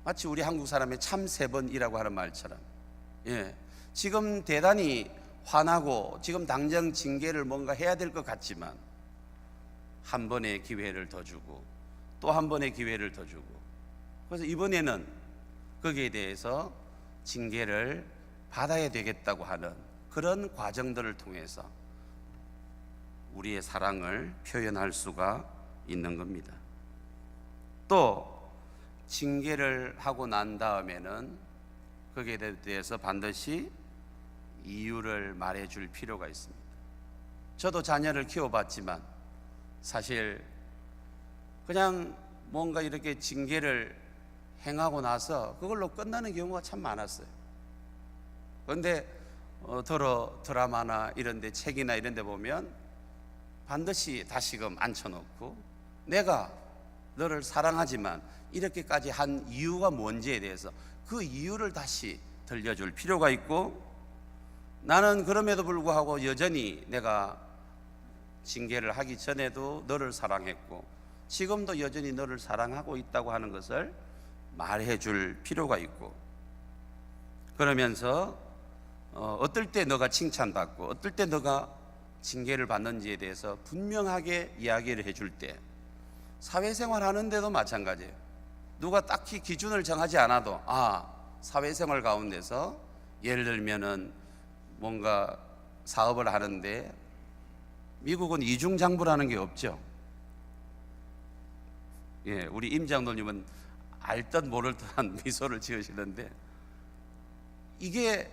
A: 마치 우리 한국 사람의 참 세 번이라고 하는 말처럼, 지금 대단히 화나고 지금 당장 징계를 뭔가 해야 될 것 같지만 한 번의 기회를 더 주고 또 한 번의 기회를 더 주고, 그래서 이번에는 거기에 대해서 징계를 받아야 되겠다고 하는 그런 과정들을 통해서 우리의 사랑을 표현할 수가 있는 겁니다. 또 징계를 하고 난 다음에는 거기에 대해서 반드시 이유를 말해줄 필요가 있습니다. 저도 자녀를 키워봤지만 사실 그냥 뭔가 이렇게 징계를 행하고 나서 그걸로 끝나는 경우가 참 많았어요. 그런데 드라마나 이런 데, 책이나 이런 데 보면 반드시 다시금 앉혀놓고 내가 너를 사랑하지만 이렇게까지 한 이유가 뭔지에 대해서 그 이유를 다시 들려줄 필요가 있고, 나는 그럼에도 불구하고 여전히 내가 징계를 하기 전에도 너를 사랑했고 지금도 여전히 너를 사랑하고 있다고 하는 것을 말해줄 필요가 있고, 그러면서 어떨 때 너가 칭찬받고 어떨 때 너가 징계를 받는지에 대해서 분명하게 이야기를 해줄 때, 사회생활 하는데도 마찬가지예요. 누가 딱히 기준을 정하지 않아도 사회생활 가운데서 예를 들면은 뭔가 사업을 하는데 미국은 이중장부라는 게 없죠. 우리 임 장로님은 알듯 모를 듯한 미소를 지으시는데 이게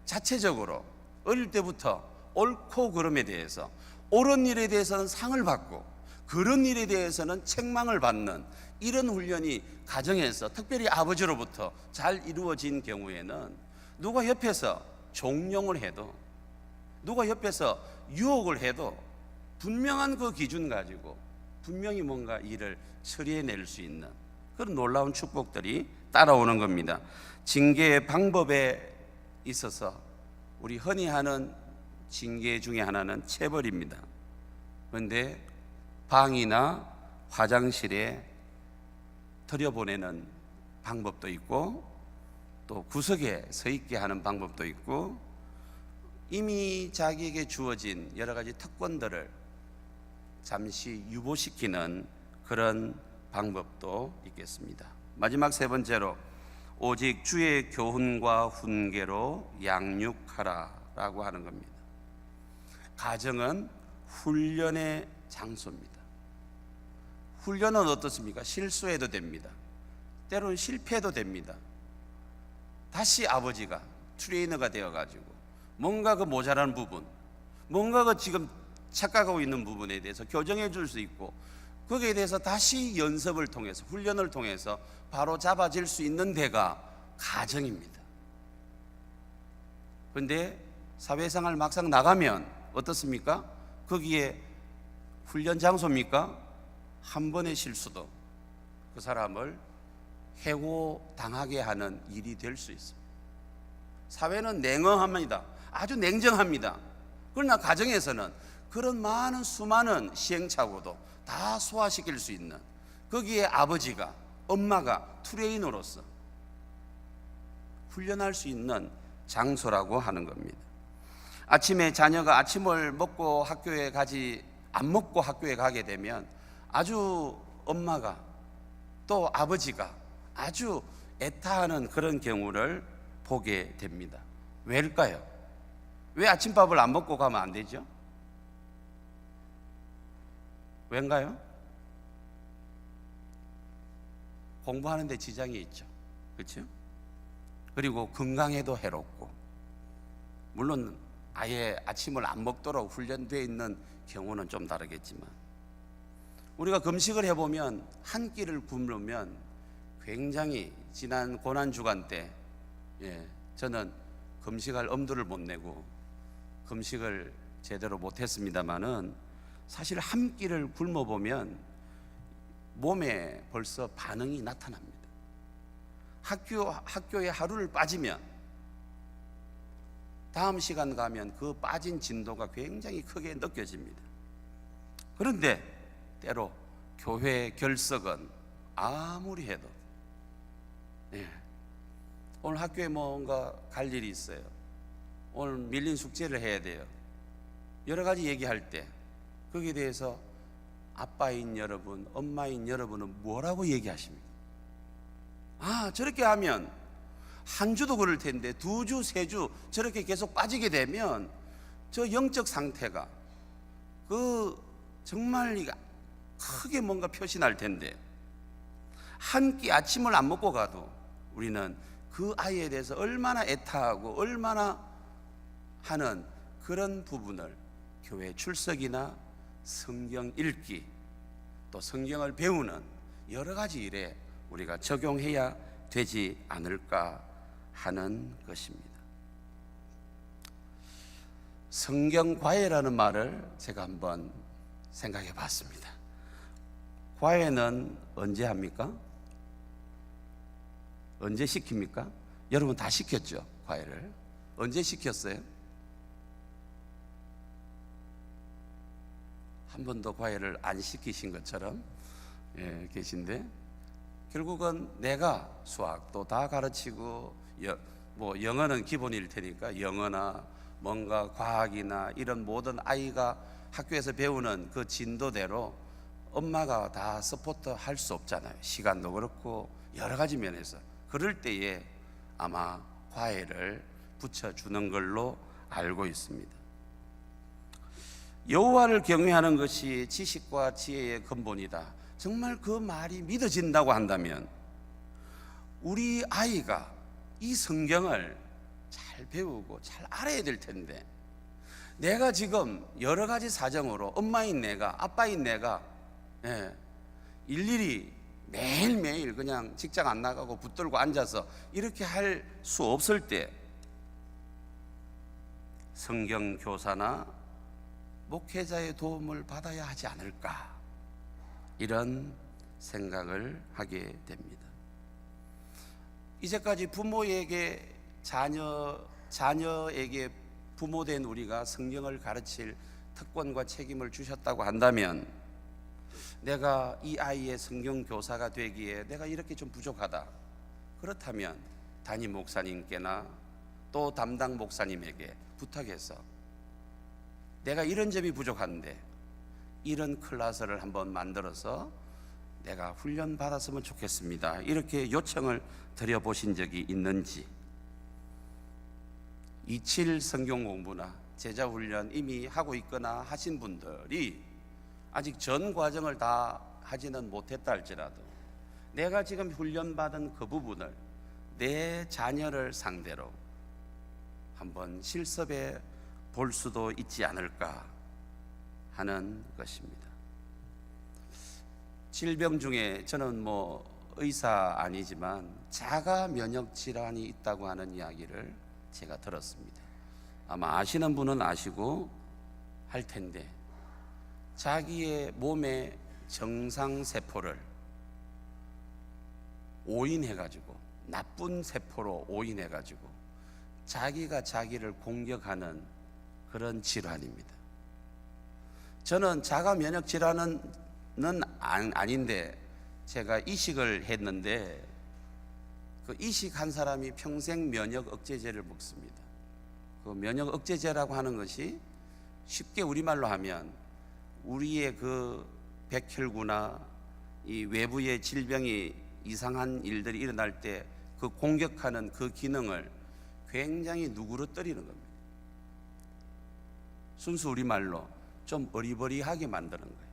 A: 자체적으로 어릴 때부터 옳고 그름에 대해서, 옳은 일에 대해서는 상을 받고 그런 일에 대해서는 책망을 받는 이런 훈련이 가정에서 특별히 아버지로부터 잘 이루어진 경우에는 누가 옆에서 종용을 해도 누가 옆에서 유혹을 해도 분명한 그 기준 가지고 분명히 뭔가 일을 처리해낼 수 있는 그런 놀라운 축복들이 따라오는 겁니다. 징계의 방법에 있어서 우리 흔히 하는 징계 중에 하나는 체벌입니다. 그런데 방이나 화장실에 들여보내는 방법도 있고 또 구석에 서 있게 하는 방법도 있고, 이미 자기에게 주어진 여러 가지 특권들을 잠시 유보시키는 그런 방법도 있겠습니다. 마지막 세 번째로 오직 주의 교훈과 훈계로 양육하라라고 하는 겁니다. 가정은 훈련의 장소입니다. 훈련은 어떻습니까? 실수해도 됩니다. 때로는 실패해도 됩니다. 다시 아버지가 트레이너가 되어가지고 뭔가 그 모자란 부분, 뭔가 그 지금 착각하고 있는 부분에 대해서 교정해 줄 수 있고, 거기에 대해서 다시 연습을 통해서, 훈련을 통해서 바로 잡아질 수 있는 데가 가정입니다. 그런데 사회생활 막상 나가면 어떻습니까? 거기에 훈련 장소입니까? 한 번의 실수도 그 사람을 해고당하게 하는 일이 될 수 있습니다. 사회는 냉엄합니다. 아주 냉정합니다. 그러나 가정에서는 그런 많은 수많은 시행착오도 다 소화시킬 수 있는, 거기에 아버지가, 엄마가 트레이너로서 훈련할 수 있는 장소라고 하는 겁니다. 아침에 자녀가 아침을 먹고 학교에 가지, 안 먹고 학교에 가게 되면 아주 엄마가 또 아버지가 아주 애타하는 그런 경우를 보게 됩니다. 왜일까요? 왜 아침밥을 안 먹고 가면 안 되죠? 왜인가요? 공부하는 데 지장이 있죠. 그렇죠? 그리고 건강에도 해롭고, 물론 아예 아침을 안 먹도록 훈련되어 있는 경우는 좀 다르겠지만, 우리가 금식을 해보면 한 끼를 굶으면 굉장히, 지난 고난주간 때 저는 금식할 엄두를 못 내고 금식을 제대로 못했습니다마는, 사실 한 끼를 굶어보면 몸에 벌써 반응이 나타납니다. 학교에 하루를 빠지면 다음 시간 가면 그 빠진 진도가 굉장히 크게 느껴집니다. 그런데 때로 교회 결석은 아무리 해도 오늘 학교에 뭔가 갈 일이 있어요, 오늘 밀린 숙제를 해야 돼요, 여러 가지 얘기할 때 거기에 대해서 아빠인 여러분, 엄마인 여러분은 뭐라고 얘기하십니까? 아, 저렇게 하면 한 주도 그럴 텐데 두 주, 세 주 저렇게 계속 빠지게 되면 저 영적 상태가 정말 크게 뭔가 표시날 텐데, 한 끼 아침을 안 먹고 가도 우리는 그 아이에 대해서 얼마나 애타하고 얼마나 하는 그런 부분을 교회 출석이나 성경 읽기, 또 성경을 배우는 여러 가지 일에 우리가 적용해야 되지 않을까 하는 것입니다. 성경과외라는 말을 제가 한번 생각해 봤습니다. 과외는 언제 합니까? 언제 시킵니까? 여러분 다 시켰죠? 과외를 언제 시켰어요? 한 번도 과외를 안 시키신 것처럼 계신데, 결국은 내가 수학도 다 가르치고, 뭐 영어는 기본일 테니까 영어나 뭔가 과학이나 이런 모든 아이가 학교에서 배우는 그 진도대로 엄마가 다 서포트 할 수 없잖아요. 시간도 그렇고 여러 가지 면에서. 그럴 때에 아마 과외를 붙여주는 걸로 알고 있습니다. 여호와를 경외하는 것이 지식과 지혜의 근본이다. 정말 그 말이 믿어진다고 한다면 우리 아이가 이 성경을 잘 배우고 잘 알아야 될 텐데, 내가 지금 여러 가지 사정으로 엄마인 내가, 아빠인 내가 일일이 매일매일 그냥 직장 안 나가고 붙들고 앉아서 이렇게 할 수 없을 때 성경 교사나 목회자의 도움을 받아야 하지 않을까, 이런 생각을 하게 됩니다. 이제까지 부모에게 자녀에게 부모된 우리가 성경을 가르칠 특권과 책임을 주셨다고 한다면, 내가 이 아이의 성경 교사가 되기에 내가 이렇게 좀 부족하다, 그렇다면 담임 목사님께나 또 담당 목사님에게 부탁해서 내가 이런 점이 부족한데 이런 클래스를 한번 만들어서 내가 훈련 받았으면 좋겠습니다, 이렇게 요청을 드려보신 적이 있는지, 27 성경 공부나 제자 훈련 이미 하고 있거나 하신 분들이 아직 전 과정을 다 하지는 못했다 할지라도 내가 지금 훈련받은 그 부분을 내 자녀를 상대로 한번 실습해 볼 수도 있지 않을까 하는 것입니다. 질병 중에 저는 의사 아니지만 자가 면역 질환이 있다고 하는 이야기를 제가 들었습니다. 아마 아시는 분은 아시고 할 텐데, 자기의 몸의 정상 세포를 오인해가지고, 나쁜 세포로 오인해가지고 자기가 자기를 공격하는 그런 질환입니다. 저는 자가 면역 질환은 아닌데, 제가 이식을 했는데 그 이식한 사람이 평생 면역 억제제를 먹습니다. 그 면역 억제제라고 하는 것이 쉽게 우리말로 하면 우리의 그 백혈구나 이 외부의 질병이 이상한 일들이 일어날 때 그 공격하는 그 기능을 굉장히 누그러뜨리는 겁니다. 순수 우리말로 좀 어리버리하게 만드는 거예요.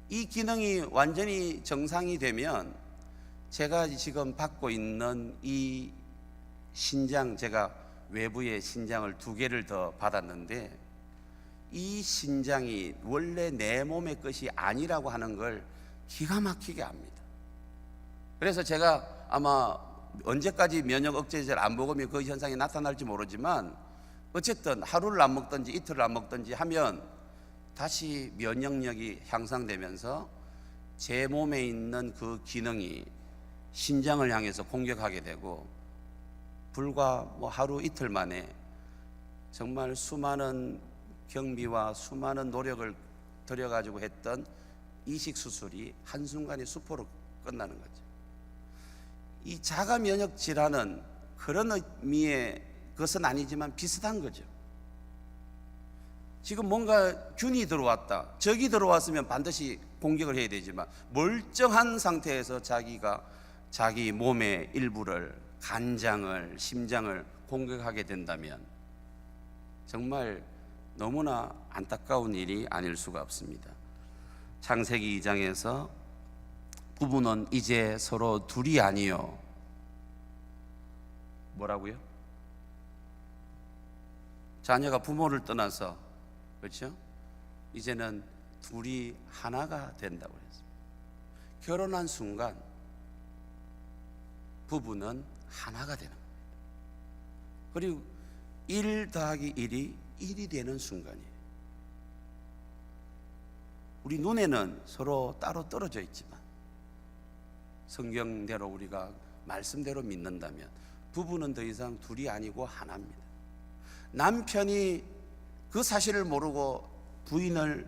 A: 이 기능이 완전히 정상이 되면 제가 지금 받고 있는 이 신장, 제가 외부의 신장을 2개를 더 받았는데 이 신장이 원래 내 몸의 것이 아니라고 하는 걸 기가 막히게 압니다. 그래서 제가 아마 언제까지 면역 억제제를 안 먹으면 그 현상이 나타날지 모르지만 어쨌든 하루를 안 먹든지 이틀을 안 먹든지 하면 다시 면역력이 향상되면서 제 몸에 있는 그 기능이 신장을 향해서 공격하게 되고, 불과 하루 이틀 만에 정말 수많은 경비와 수많은 노력을 들여가지고 했던 이식 수술이 한순간에 수포로 끝나는 거죠. 이 자가 면역 질환은 그런 의미의 것은 아니지만 비슷한 거죠. 지금 뭔가 균이 들어왔다, 적이 들어왔으면 반드시 공격을 해야 되지만 멀쩡한 상태에서 자기가 자기 몸의 일부를, 간장을, 심장을 공격하게 된다면 정말 너무나 안타까운 일이 아닐 수가 없습니다. 창세기 2장에서 부부는 이제 서로 둘이 아니요, 뭐라고요? 자녀가 부모를 떠나서, 그렇죠? 이제는 둘이 하나가 된다고 했습니다. 결혼한 순간 부부는 하나가 되는 겁니다. 그리고 1 더하기 1이 1이 되는 순간이에요. 우리 눈에는 서로 따로 떨어져 있지만 성경대로 우리가 말씀대로 믿는다면 부부는 더 이상 둘이 아니고 하나입니다. 남편이 그 사실을 모르고 부인을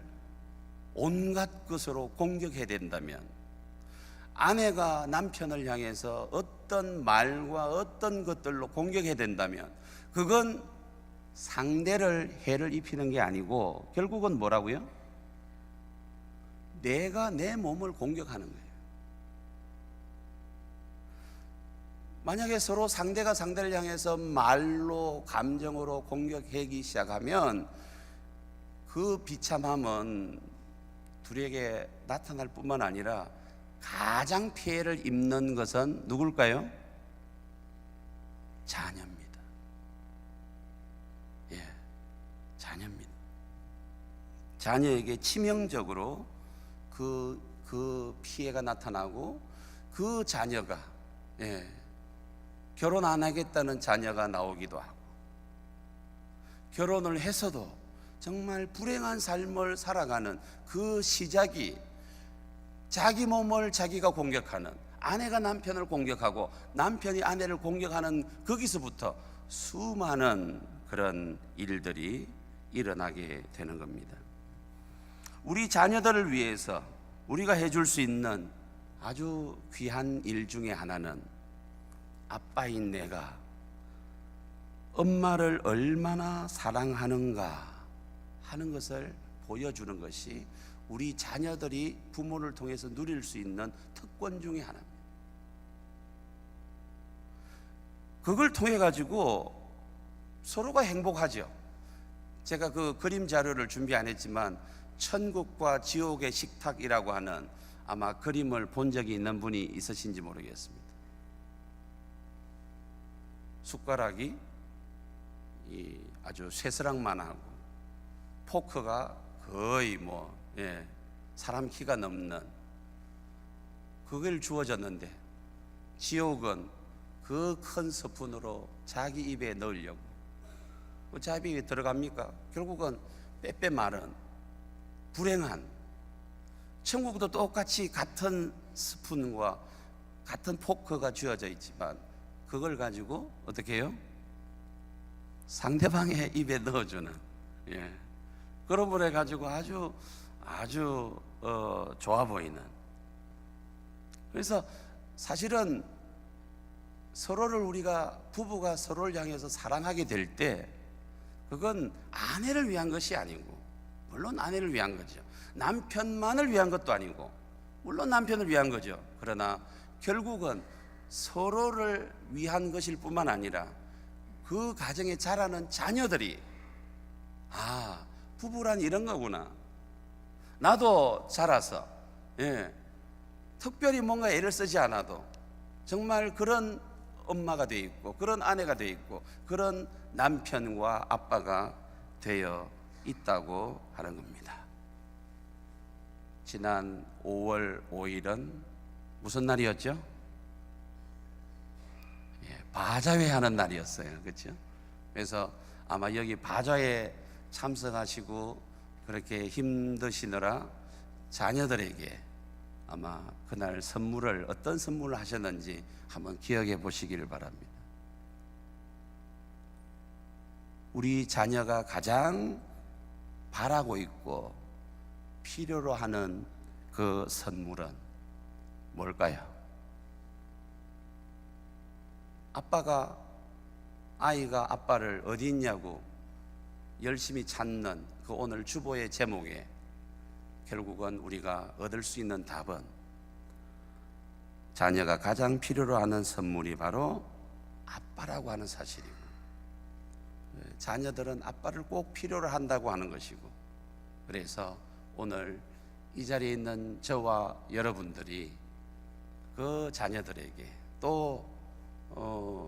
A: 온갖 것으로 공격해야 된다면, 아내가 남편을 향해서 어떤 말과 어떤 것들로 공격해야 된다면 그건 상대를 해를 입히는 게 아니고 결국은 뭐라고요? 내가 내 몸을 공격하는 거예요. 만약에 서로 상대가 상대를 향해서 말로, 감정으로 공격하기 시작하면 그 비참함은 둘에게 나타날 뿐만 아니라 가장 피해를 입는 것은 누굴까요? 자녀입니다. 예, 자녀입니다. 자녀에게 치명적으로 그 피해가 나타나고, 그 자녀가 결혼 안 하겠다는 자녀가 나오기도 하고, 결혼을 해서도 정말 불행한 삶을 살아가는 그 시작이 자기 몸을 자기가 공격하는, 아내가 남편을 공격하고 남편이 아내를 공격하는 거기서부터 수많은 그런 일들이 일어나게 되는 겁니다. 우리 자녀들을 위해서 우리가 해줄 수 있는 아주 귀한 일 중에 하나는 아빠인 내가 엄마를 얼마나 사랑하는가 하는 것을 보여주는 것이 우리 자녀들이 부모를 통해서 누릴 수 있는 특권 중에 하나입니다. 그걸 통해 가지고 서로가 행복하죠. 제가 그 그림 자료를 준비 안 했지만 천국과 지옥의 식탁이라고 하는 아마 그림을 본 적이 있는 분이 있으신지 모르겠습니다. 숟가락이 아주 쇠스랑만 하고 포크가 거의 사람 키가 넘는 그걸 주어졌는데, 지옥은 그 큰 스푼으로 자기 입에 넣으려고 자기 입에 들어갑니까? 결국은 빼빼 마른 불행한, 천국도 똑같이 같은 스푼과 같은 포크가 주어져 있지만 그걸 가지고 어떻게 해요? 상대방의 입에 넣어주는, 그런 걸 해가지고 아주 좋아 보이는. 그래서 사실은 서로를 우리가 부부가 서로를 향해서 사랑하게 될 때 그건 아내를 위한 것이 아니고, 물론 아내를 위한 거죠. 남편만을 위한 것도 아니고, 물론 남편을 위한 거죠. 그러나 결국은 서로를 위한 것일 뿐만 아니라 그 가정에 자라는 자녀들이 부부란 이런 거구나. 나도 자라서 특별히 뭔가 애를 쓰지 않아도 정말 그런 엄마가 돼 있고, 그런 아내가 돼 있고, 그런 남편과 아빠가 되어 있다고 하는 겁니다. 지난 5월 5일은 무슨 날이었죠? 바자회 하는 날이었어요. 그렇죠? 그래서 아마 여기 바자회 참석하시고 그렇게 힘드시느라 자녀들에게 아마 그날 선물을, 어떤 선물을 하셨는지 한번 기억해 보시기를 바랍니다. 우리 자녀가 가장 바라고 있고 필요로 하는 그 선물은 뭘까요? 아이가 아빠를 어디 있냐고 열심히 찾는 그 오늘 주보의 제목에 결국은 우리가 얻을 수 있는 답은, 자녀가 가장 필요로 하는 선물이 바로 아빠라고 하는 사실이고, 자녀들은 아빠를 꼭 필요로 한다고 하는 것이고, 그래서 오늘 이 자리에 있는 저와 여러분들이 그 자녀들에게 또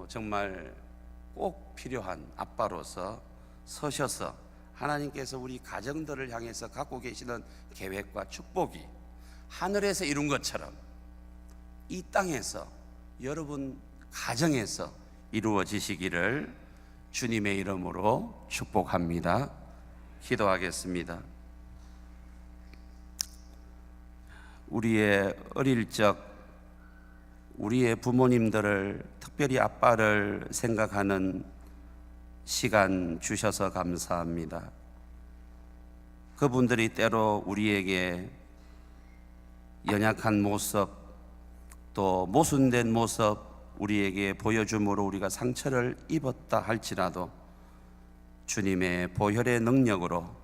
A: 정말 꼭 필요한 아빠로서 서셔서 하나님께서 우리 가정들을 향해서 갖고 계시는 계획과 축복이 하늘에서 이룬 것처럼 이 땅에서 여러분 가정에서 이루어지시기를 주님의 이름으로 축복합니다. 기도하겠습니다. 우리의 어릴 적 우리의 부모님들을, 특별히 아빠를 생각하는 시간 주셔서 감사합니다. 그분들이 때로 우리에게 연약한 모습, 또 모순된 모습 우리에게 보여줌으로 우리가 상처를 입었다 할지라도 주님의 보혈의 능력으로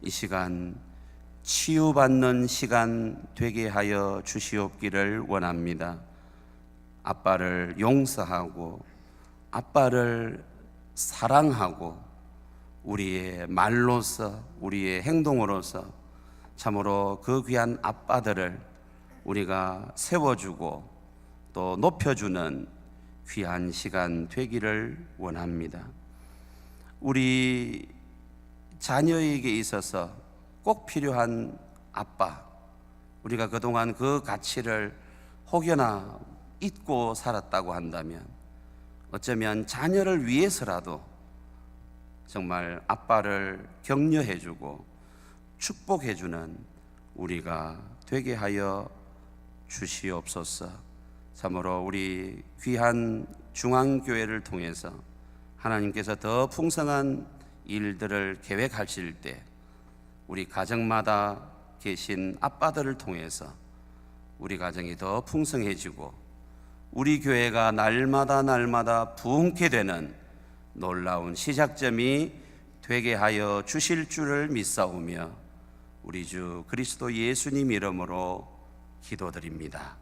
A: 이 시간 치유받는 시간 되게 하여 주시옵기를 원합니다. 아빠를 용서하고 아빠를 사랑하고 우리의 말로서, 우리의 행동으로서 참으로 그 귀한 아빠들을 우리가 세워주고 또 높여주는 귀한 시간 되기를 원합니다. 우리 자녀에게 있어서 꼭 필요한 아빠, 우리가 그동안 그 가치를 혹여나 잊고 살았다고 한다면 어쩌면 자녀를 위해서라도 정말 아빠를 격려해주고 축복해주는 우리가 되게 하여 주시옵소서. 참으로 우리 귀한 중앙교회를 통해서 하나님께서 더 풍성한 일들을 계획하실 때 우리 가정마다 계신 아빠들을 통해서 우리 가정이 더 풍성해지고 우리 교회가 날마다 부흥케 되는 놀라운 시작점이 되게 하여 주실 줄을 믿사오며 우리 주 그리스도 예수님 이름으로 기도드립니다.